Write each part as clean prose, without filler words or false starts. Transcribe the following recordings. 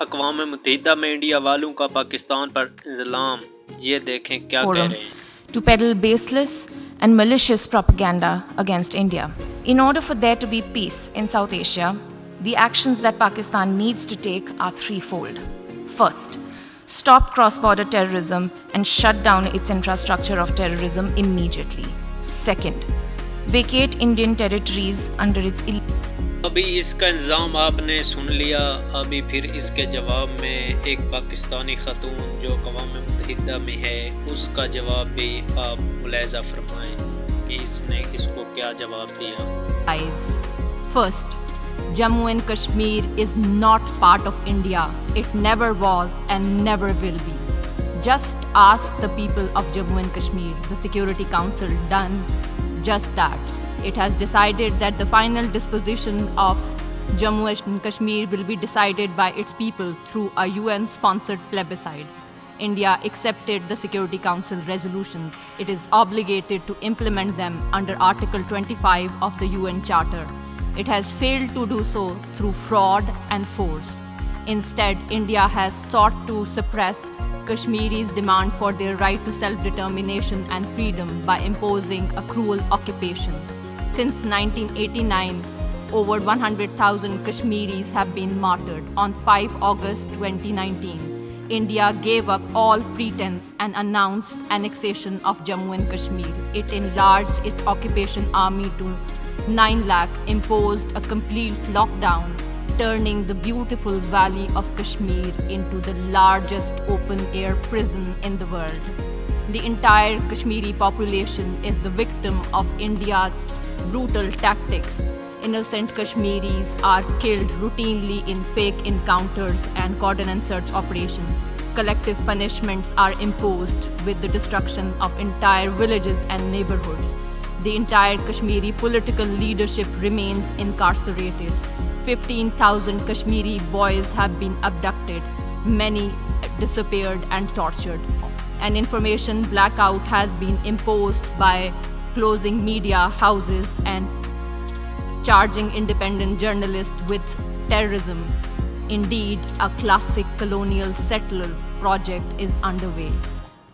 اقوام متحدہ میں انڈیا والوں کا پاکستان پر الزام، یہ دیکھیں کیا کہہ رہے ہیں. To peddle baseless and malicious propaganda against India. In order for there to be peace in South Asia, the actions that Pakistan needs to take are threefold. First, stop cross-border terrorism and shut down its infrastructure of terrorism immediately. Second, vacate Indian territories under its ابھی اس کا الزام آپ نے سن لیا. ابھی پھر اس کے جواب میں ایک پاکستانی خاتون جو اقوام متحدہ میں ہے اس کا جواب بھی آپ ملاحظہ فرمائیں کہ اس نے اس کو کیا جواب دیا. First, Jammu and Kashmir is not part of India. It never was and never will be. Just ask the people of Jammu and Kashmir. The Security Council done just that. It has decided that the final disposition of Jammu and Kashmir will be decided by its people through a UN-sponsored plebiscite. India accepted the Security Council resolutions. It is obligated to implement them under Article 25 of the UN Charter. It has failed to do so through fraud and force. Instead, India has sought to suppress Kashmiris' demand for their right to self-determination and freedom by imposing a cruel occupation. Since 1989, over 100,000 Kashmiris have been martyred. On 5 August 2019, India gave up all pretense and announced annexation of Jammu and Kashmir. It enlarged its occupation army to 9 lakh, imposed a complete lockdown, turning the beautiful valley of Kashmir into the largest open-air prison in the world. The entire Kashmiri population is the victim of India's brutal tactics. Innocent Kashmiris are killed routinely in fake encounters and cordon and search operations. Collective punishments are imposed with the destruction of entire villages and neighborhoods. The entire Kashmiri political leadership remains incarcerated. 15,000 Kashmiri boys have been abducted, many disappeared and tortured. An information blackout has been imposed by closing media houses and charging independent journalists with terrorism. Indeed, a classic colonial settler project is underway.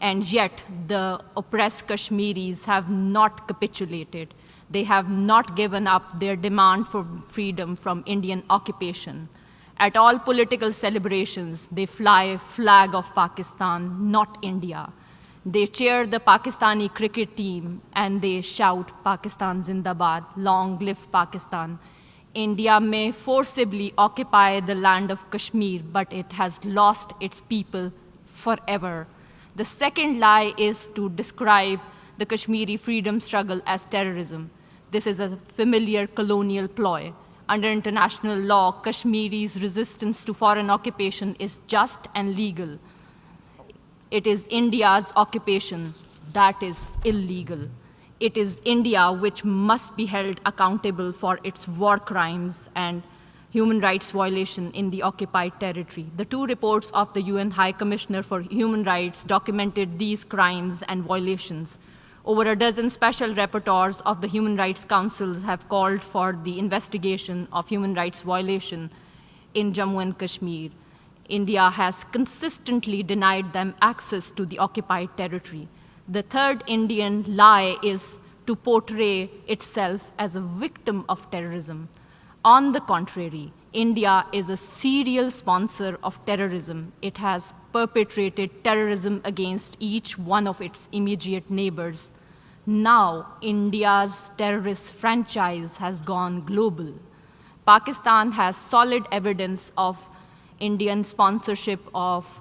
And yet, the oppressed Kashmiris have not capitulated. They have not given up their demand for freedom from Indian occupation. At all political celebrations, they fly a flag of Pakistan, not India. They cheer the Pakistani cricket team and they shout Pakistan Zindabad, long live Pakistan. India may forcibly occupy the land of Kashmir, but it has lost its people forever. The second lie is to describe the Kashmiri freedom struggle as terrorism. This is a familiar colonial ploy. Under international law, Kashmiri's resistance to foreign occupation is just and legal. It is India's occupation that is illegal. It is India which must be held accountable for its war crimes and human rights violation in the occupied territory. The 2 reports of the UN High Commissioner for Human Rights documented these crimes and violations. Over a dozen special rapporteurs of the Human Rights Councils have called for the investigation of human rights violation in Jammu and Kashmir. India has consistently denied them access to the occupied territory. The third Indian lie is to portray itself as a victim of terrorism. On the contrary, India is a serial sponsor of terrorism. It has perpetrated terrorism against each one of its immediate neighbors. Now, India's terrorist franchise has gone global. Pakistan has solid evidence of Indian sponsorship of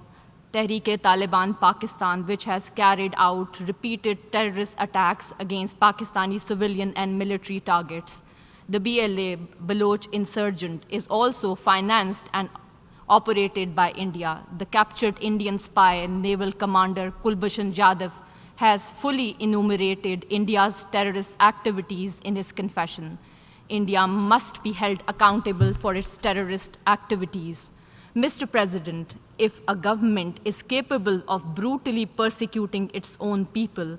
Tehreek-e-Taliban Pakistan, which has carried out repeated terrorist attacks against Pakistani civilian and military targets. The BLA, Baloch insurgent, is also financed and operated by India. The captured Indian spy and naval commander Kulbhushan Jadhav has fully enumerated India's terrorist activities in his confession. India must be held accountable for its terrorist activities. Mr. President, if a government is capable of brutally persecuting its own people,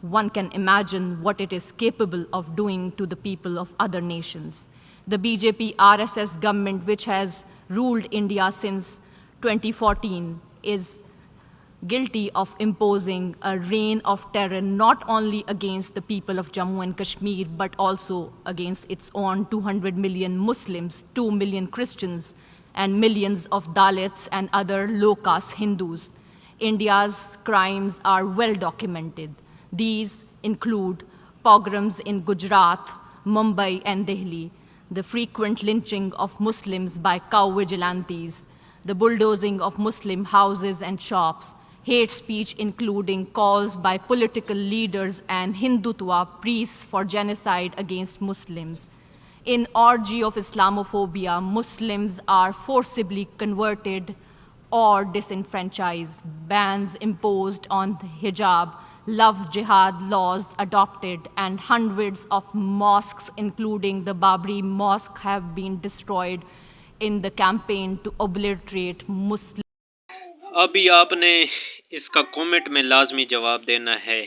one can imagine what it is capable of doing to the people of other nations. The BJP RSS government, which has ruled India since 2014 is guilty of imposing a reign of terror not only against the people of Jammu and Kashmir, but also against its own 200 million Muslims, 2 million Christians, and millions of Dalits and other low-caste Hindus. India's crimes are well documented. These include pogroms in Gujarat, Mumbai, and Delhi, the frequent lynching of Muslims by cow vigilantes, the bulldozing of Muslim houses and shops, hate speech including calls by political leaders and Hindutva priests for genocide against Muslims. In orgy of Islamophobia, Muslims are forcibly converted or disenfranchised, bans imposed on hijab, love jihad laws adopted, and hundreds of mosques, including the Babri Mosque, have been destroyed in the campaign to obliterate Muslims. ابھی آپ نے اس کا comment میں لازمی جواب دینا ہے.